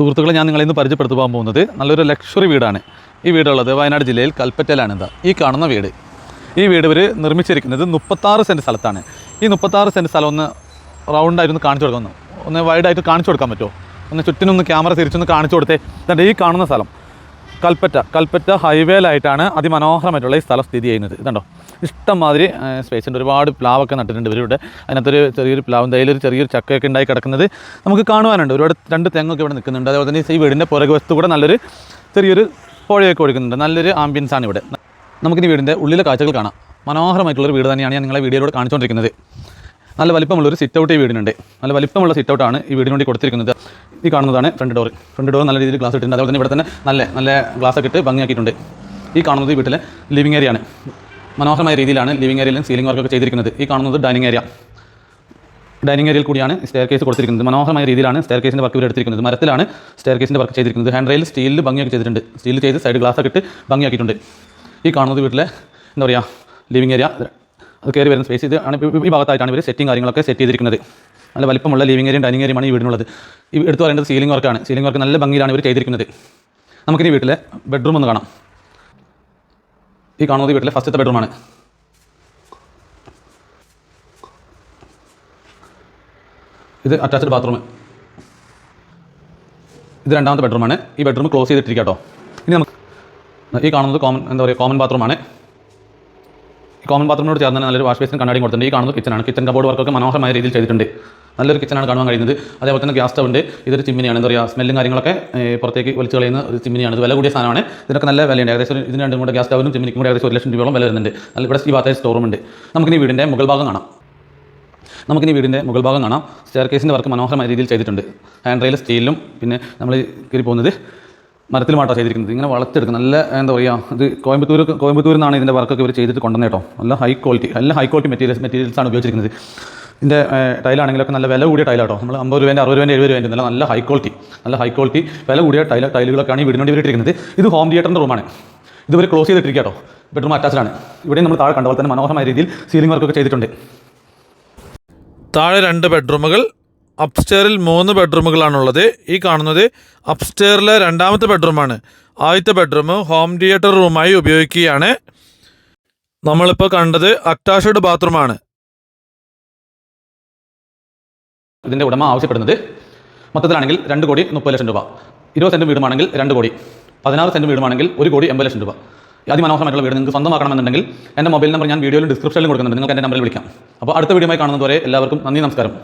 സുഹൃത്തുക്കളെ, ഞാൻ നിങ്ങളെ ഇന്ന് പരിചയപ്പെടുത്തുവാൻ പോകുന്നത് നല്ലൊരു ലക്ഷറി വീടാണ്. ഈ വീടുള്ളത് വയനാട് ജില്ലയിൽ കൽപ്പറ്റയിലാണ്. ഈ കാണുന്ന വീട്, ഈ വീട് ഇവർ നിർമ്മിച്ചിരിക്കുന്നത് 36 സെൻറ്റ് സ്ഥലത്താണ്. ഈ 36 സെൻറ്റ് സ്ഥലം ഒന്ന് റൗണ്ടായിട്ടൊന്ന് കാണിച്ചു കൊടുക്കുന്നു, ഒന്ന് വൈഡായിട്ട് കാണിച്ചു കൊടുക്കാൻ പറ്റുമോ? ഒന്ന് ചുറ്റിനൊന്ന് ക്യാമറ തിരിച്ചൊന്ന് കാണിച്ചു കൊടുത്തേ. ഇതുണ്ട് ഈ കാണുന്ന സ്ഥലം കൽപ്പറ്റ ഹൈവേയിലായിട്ടാണ് അതിമനോഹരമായിട്ടുള്ള ഈ സ്ഥലം സ്ഥിതി ചെയ്യുന്നത്. ഇതുണ്ടോ, ഇഷ്ടംമാതിരി സ്പേസ് ഉണ്ട്. ഒരുപാട് പ്ലാവൊക്കെ നട്ടിട്ടുണ്ട് ഇവരിവിടെ. അതിനകത്തൊരു ചെറിയൊരു പ്ലാവും തൈലൊരു ചെറിയൊരു ചക്കയൊക്കെ ഉണ്ടായി കിടക്കുന്നത് നമുക്ക് കാണുവാനുണ്ട്. ഒരുപാട് 2 തെങ്ങൊക്കെ ഇവിടെ നിൽക്കുന്നുണ്ട്. അതേപോലെ തന്നെ ഈ വീടിൻ്റെ പുറകുവശത്ത് കൂടെ നല്ലൊരു ചെറിയൊരു പുഴയൊക്കെ ഒഴുകുന്നുണ്ട്. നല്ലൊരു ആംബിയൻസാണ് ഇവിടെ. നമുക്കിനി വീടിൻ്റെ ഉള്ളിലെ കാഴ്ചകൾ കാണാം. മനോഹരമായിട്ടുള്ളൊരു വീട് തന്നെയാണ് ഞാൻ നിങ്ങളെ വീഡിയോയിലൂടെ കാണിച്ചുകൊണ്ടിരിക്കുന്നത്. നല്ല വലിപ്പമുള്ളൊരു സിറ്റ് ഔട്ട് ഈ വീടിനുണ്ട്. നല്ല വലിപ്പമുള്ള സിറ്റ് ഔട്ടാണ് ഈ വീടിന് വേണ്ടി കൊടുത്തിരിക്കുന്നത്. ഈ കാണുന്നതാണ് ഫ്രണ്ട് ഡോർ നല്ല രീതിയിൽ ഗ്ലാസ് ഇട്ടിട്ടുണ്ട്. അതുപോലെ തന്നെ ഇവിടെ തന്നെ നല്ല ഗ്ലാസ്സൊക്കെ ഇട്ട് ഭംഗിയാക്കിയിട്ടുണ്ട്. ഈ കാണുന്നത് ഈ വീട്ടിലെ ലിവിങ് ഏരിയ ആണ്. മനോഹരമായ രീതിയിലാണ് ലിവിങ് ഏരിയയിലും സീലിംഗ് വർക്കൊക്കെ ചെയ്തിരിക്കുന്നത്. ഈ കാണുന്നത് ഡൈനിങ് ഏരിയയിൽ കൂടിയാണ് സ്റ്റെയർ കേസ് കൊടുത്തിരിക്കുന്നത്. മനോഹരമായ രീതിയിലാണ് സ്റ്റെയർ കേസിൻ്റെ വർക്ക് ഇവർ എടുത്തിരിക്കുന്നത്. മരത്തിലാണ് സ്റ്റെയർ കേസിൻ്റെ വർക്ക് ചെയ്തിരിക്കുന്നത്. ഹാൻഡ് റെയിൽ സ്റ്റീലിൽ ഭംഗിയൊക്കെ ചെയ്തിട്ടുണ്ട്. സ്റ്റീൽ ചെയ്ത് സൈഡ് ഗ്ലാസ്സൊക്കെ ഇട്ട് ഭംഗിയാക്കിയിട്ടുണ്ട്. ഈ കാണുന്നത് വീട്ടിലെ എന്താ പറയുക ലിവിങ് ഏരിയ, അത് കയറി വരുന്ന സ്പേസ്. ഇത് ആണ് ഈ ഭാഗത്തായിട്ടാണ് ഇവർ സെറ്റിംഗ് കാര്യങ്ങളൊക്കെ സെറ്റ് ചെയ്തിരിക്കുന്നത്. നല്ല വലിപ്പമുള്ള ലിവിങ് ഏരിയയും ഡൈനിങ് ഏരിയയുമാണ് ഈ വീടിനുള്ളത്. ഈ എടുത്തു പറയേണ്ടത് സീലിംഗ് വർക്കാണ്. സീലിംഗ് വർക്ക് നല്ല ഭംഗിയിലാണ് ഇവർ ചെയ്തിരിക്കുന്നത്. നമുക്കിനി വീട്ടിലെ ബെഡ്റൂം ഒന്ന് കാണാം. ഈ കാണുന്നത് വീട്ടിലെ ഫസ്റ്റത്തെ ബെഡ്റൂമാണ്. ഇത് അറ്റാച്ച്ഡ് ബാത്റൂം. ഇത് രണ്ടാമത്തെ ബെഡ്റൂമാണ്. ഈ ബെഡ്റൂം ക്ലോസ് ചെയ്തിട്ടിരിക്കുക കേട്ടോ. ഇനി നമുക്ക് ഈ കാണുന്നത് കോമൺ ബാത്റൂമാണ്. ഈ കോമൺ ബാത്റൂമിനോട് ചേർന്ന് തന്നെ നല്ലൊരു വാഷ് ബേസിന് കണ്ണാടിയും കൊടുത്തിട്ടുണ്ട്. ഈ കാണുന്നത് കിച്ചനാണ്. കിച്ചൻ കബോർഡ് വർക്കൊക്കെ മനോഹരമായ രീതിയിൽ ചെയ്തിട്ടുണ്ട്. നല്ലൊരു കിച്ചനാണ് കാണാൻ കഴിയുന്നത്. അതേപോലെ തന്നെ ഗ്യാസ് സ്റ്റവ് ഉണ്ട്. ഇതൊരു ചിമ്മിനിയാണ്. എന്താ പറയുക, സ്മെല്ലും കാര്യങ്ങളൊക്കെ പുറത്തേക്ക് വലിച്ചു കളയുന്ന ഒരു ചിമ്മിനിയാണ്. ഇത് വില കൂടിയ സാധനമാണ്. ഇതിനൊക്കെ നല്ല വിലയുണ്ട്. ഏകദേശം ഇതിന് രണ്ടും കൂടെ ഗ്യാസ് സ്റ്റവിനും ചിമ്മിനിക്കും കൂടെ ഏകദേശം 1 ലക്ഷം രൂപയോളം വില വരുന്നുണ്ട്. നല്ല ഇവിടെ ഈ ഭാഗത്തെ സ്റ്റോർ റൂം ഉണ്ട്. നമുക്കിനി വീടിൻ്റെ മുകൾ ഭാഗം കാണാം. സ്റ്റെയർ കേസിൻ്റെ വർക്ക് മനോഹരമായ രീതിയിൽ ചെയ്തിട്ടുണ്ട്. ഹാൻഡ് റെയിൽ സ്റ്റീലിലും പിന്നെ നമ്മൾ കയറി പോകുന്നത് മരത്തിലുമായിട്ടാണ് ചെയ്തിരിക്കുന്നത്. ഇങ്ങനെ വളർത്തെടുക്കും. നല്ല എന്താ പറയുക, ഇത് കോയമ്പത്തൂരിൽ നിന്നാണ് ഇതിൻ്റെ വർക്കൊക്കെ ഇവർ ചെയ്തിട്ട് കൊണ്ടുവന്നത് കേട്ടോ. നല്ല ഹൈ ക്വാളിറ്റി മെറ്റീരിയൽസാണ് ഉപയോഗിച്ചിരിക്കുന്നത്. ഇതിൻ്റെ ടൈലാണെങ്കിലൊക്കെ നല്ല വില കൂടിയ ടൈലാട്ടോ. നമ്മൾ 50 രൂപേൻ്റെ 60 രൂപേൻ്റെ 70 രൂപേൻ്റെ നല്ല ഹൈ ക്വാളിറ്റി വില കൂടിയ ടൈലുകളൊക്കെയാണ് ഈ വീടിന് വേണ്ടി ഇട്ടിരിക്കുന്നത്. ഇത് ഹോം തിയേറ്ററിൻ്റെ റൂമാണ്. ഇതുവരെ ക്ലോസ് ചെയ്തിട്ടിരിക്കുക കേട്ടോ. ബെഡ്റൂം അറ്റാച്ച്ഡാണ്. ഇവിടെ നമ്മൾ താഴെ കണ്ട പോലെ തന്നെ മനോഹരമായ രീതിയിൽ സീലിംഗ് വർക്കൊക്കെ ചെയ്തിട്ടുണ്ട്. താഴെ 2 ബെഡ്റൂമുകൾ, അപ്സ്റ്റെയറിൽ 3 ബെഡ്റൂമുകളാണുള്ളത്. ഈ കാണുന്നത് അപ്സ്റ്റെയറിലെ രണ്ടാമത്തെ ബെഡ്റൂമാണ്. ആദ്യത്തെ ബെഡ്റൂം ഹോം തിയേറ്റർ റൂമായി ഉപയോഗിക്കുകയാണ്. നമ്മളിപ്പോൾ കണ്ടത് അറ്റാച്ച്ഡ് ബാത്റൂമാണ്. ഇതിൻ്റെ ഉടമ ആവശ്യപ്പെടുന്നത് മൊത്തത്തിലാണെങ്കിൽ 2,30,00,000 രൂപ. 20 സെൻറ്റ് വീടുമാണെങ്കിൽ 2 കോടി, 16 സെൻറ്റ് വീടുമാണെങ്കിൽ 1,80,00,000 രൂപ. അതിമനോഹരമായിട്ടുള്ള വീട് നിങ്ങൾക്ക് സ്വന്തമാക്കണമെന്നുണ്ടെങ്കിൽ എൻ്റെ മൊബൈൽ നമ്പർ ഞാൻ വീഡിയോയിൽ ഡിസ്ക്രിപ്ഷനിൽ കൊടുക്കുന്നുണ്ട്. നിങ്ങൾക്ക് എൻ്റെ നമ്പറിൽ വിളിക്കാം. അപ്പോൾ അടുത്ത വീഡിയോയുമായി കാണുന്നതുവരെ എല്ലാവർക്കും നന്ദി, നമസ്കാരം.